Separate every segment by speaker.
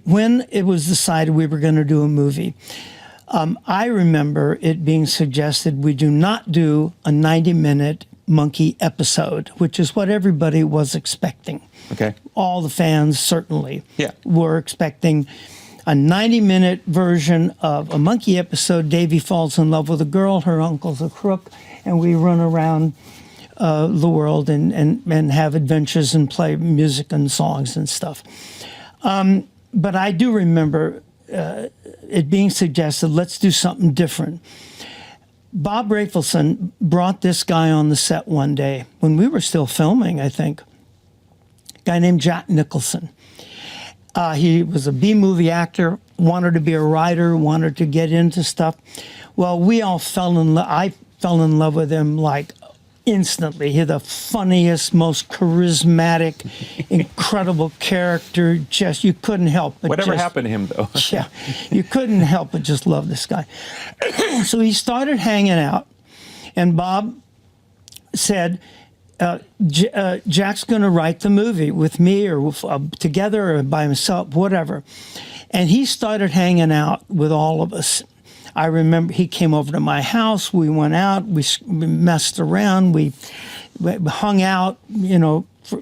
Speaker 1: when it was decided we were going to do a movie, I remember it being suggested we do not do a 90-minute Monkee episode, which is what everybody was expecting.
Speaker 2: Okay.
Speaker 1: All the fans certainly
Speaker 2: Yeah.
Speaker 1: were expecting a 90-minute version of a Monkee episode. Davy falls in love with a girl, her uncle's a crook, and we run around the world and have adventures and play music and songs and stuff. But I do remember it being suggested, let's do something different. Bob Rafelson brought this guy on the set one day when we were still filming, I think, a guy named Jack Nicholson. He was a B-movie actor, wanted to be a writer, wanted to get into stuff. Well, we all fell in love. I fell in love with him like instantly. He's the funniest, most charismatic, incredible character. Just, you couldn't help but
Speaker 2: Whatever happened to him, though?
Speaker 1: Yeah, you couldn't help but just love this guy. So he started hanging out, and Bob said, Jack's going to write the movie with me or together or by himself, whatever. And he started hanging out with all of us. I remember he came over to my house. We went out. We messed around. We hung out,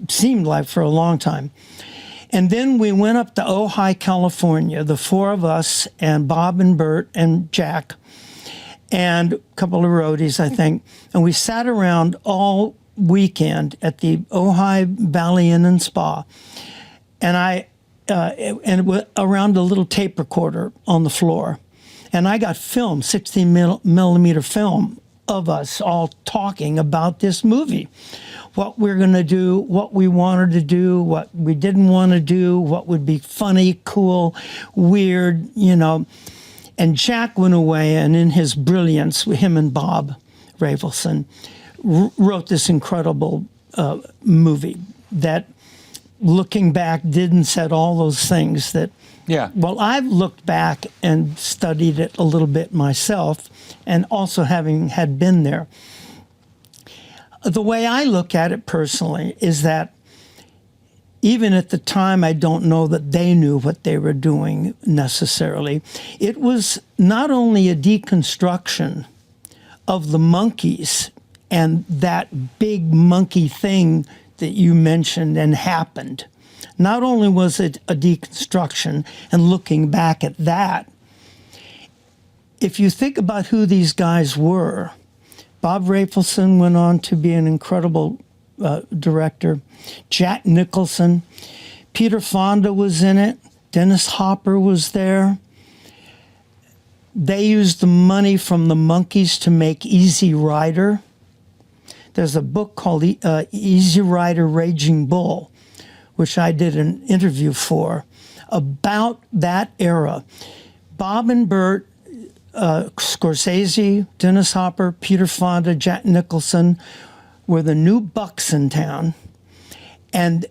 Speaker 1: seemed like for a long time. And then we went up to Ojai, California, the four of us and Bob and Bert and Jack and a couple of roadies, I think. And we sat around all weekend at the Ojai Valley Inn and Spa. And it was around a little tape recorder on the floor. And I got film, 16 millimeter film of us all talking about this movie. What we're going to do, what we wanted to do, what we didn't want to do, what would be funny, cool, weird, And Jack went away, and in his brilliance, him and Bob Rafelson wrote this incredible movie that, looking back, did and said all those things that.
Speaker 2: Yeah.
Speaker 1: Well, I've looked back and studied it a little bit myself, and also having had been there. The way I look at it personally is that even at the time, I don't know that they knew what they were doing necessarily. It was not only a deconstruction of the Monkees and that big monkey thing that you mentioned and happened. Not only was it a deconstruction and looking back at that, if you think about who these guys were, Bob Rafelson went on to be an incredible director. Jack Nicholson, Peter Fonda was in it. Dennis Hopper was there. They used the money from the Monkees to make Easy Rider. There's a book called Easy Rider, Raging Bull, which I did an interview for, about that era. Bob and Bert, Scorsese, Dennis Hopper, Peter Fonda, Jack Nicholson were the new bucks in town, and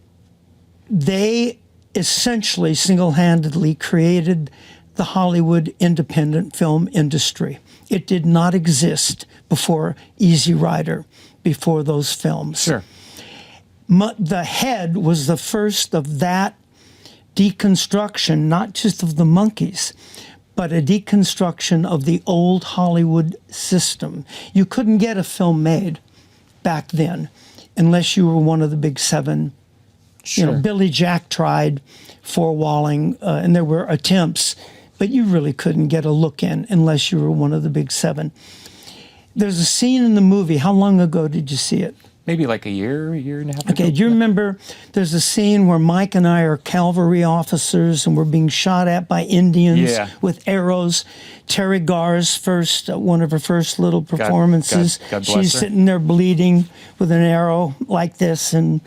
Speaker 1: they essentially single-handedly created the Hollywood independent film industry. It did not exist before Easy Rider, before those films.
Speaker 2: Sure.
Speaker 1: The Head was the first of that deconstruction, not just of the Monkees, but a deconstruction of the old Hollywood system. You couldn't get a film made back then unless you were one of the big seven.
Speaker 2: Sure.
Speaker 1: Billy Jack tried four-walling, and there were attempts, but you really couldn't get a look in unless you were one of the big seven. There's a scene in the movie. How long ago did you see it?
Speaker 2: Maybe like a year and a half ago.
Speaker 1: Okay, do you remember there's a scene where Mike and I are cavalry officers and we're being shot at by Indians with arrows. Terry Garr's one of her first little performances.
Speaker 2: God bless
Speaker 1: She's
Speaker 2: her.
Speaker 1: sitting there bleeding with an arrow like this, and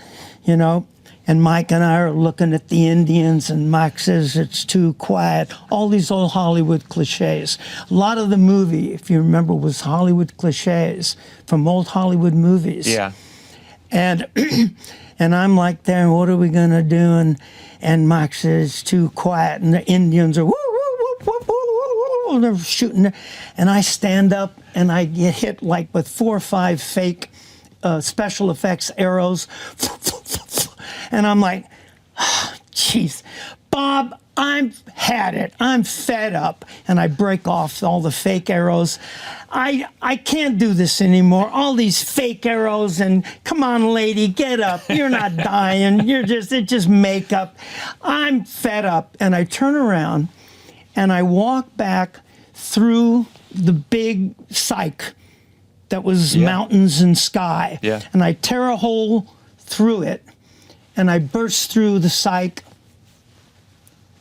Speaker 1: and Mike and I are looking at the Indians, and Mike says it's too quiet. All these old Hollywood cliches. A lot of the movie, if you remember, was Hollywood cliches from old Hollywood movies.
Speaker 2: Yeah.
Speaker 1: And and I'm like, there, what are we gonna do? And Mike says it's too quiet, and the Indians are woo, woo, woo, woo, woo, woo, they're shooting, and I stand up and I get hit like with 4 or 5 fake special effects arrows, and I'm like, jeez. Bob, I've had it. I'm fed up. And I break off all the fake arrows. I can't do this anymore. All these fake arrows and come on, lady, get up. You're not dying. It's just makeup. I'm fed up. And I turn around and I walk back through the big cyc that was mountains and sky.
Speaker 2: Yeah.
Speaker 1: And I tear a hole through it and I burst through the cyc.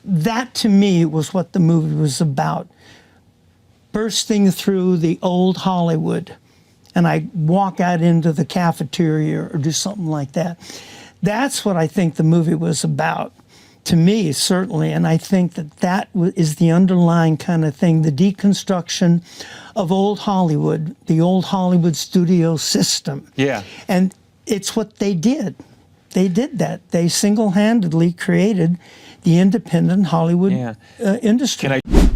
Speaker 1: That to me was what the movie was about. Bursting through the old Hollywood. And I walk out into the cafeteria or do something like that. That's what I think the movie was about. To me, certainly. And I think that is the underlying kind of thing, the deconstruction of old Hollywood, the old Hollywood studio system.
Speaker 2: Yeah.
Speaker 1: And it's what they did. They did that. They single-handedly created the independent Hollywood industry.
Speaker 2: Can I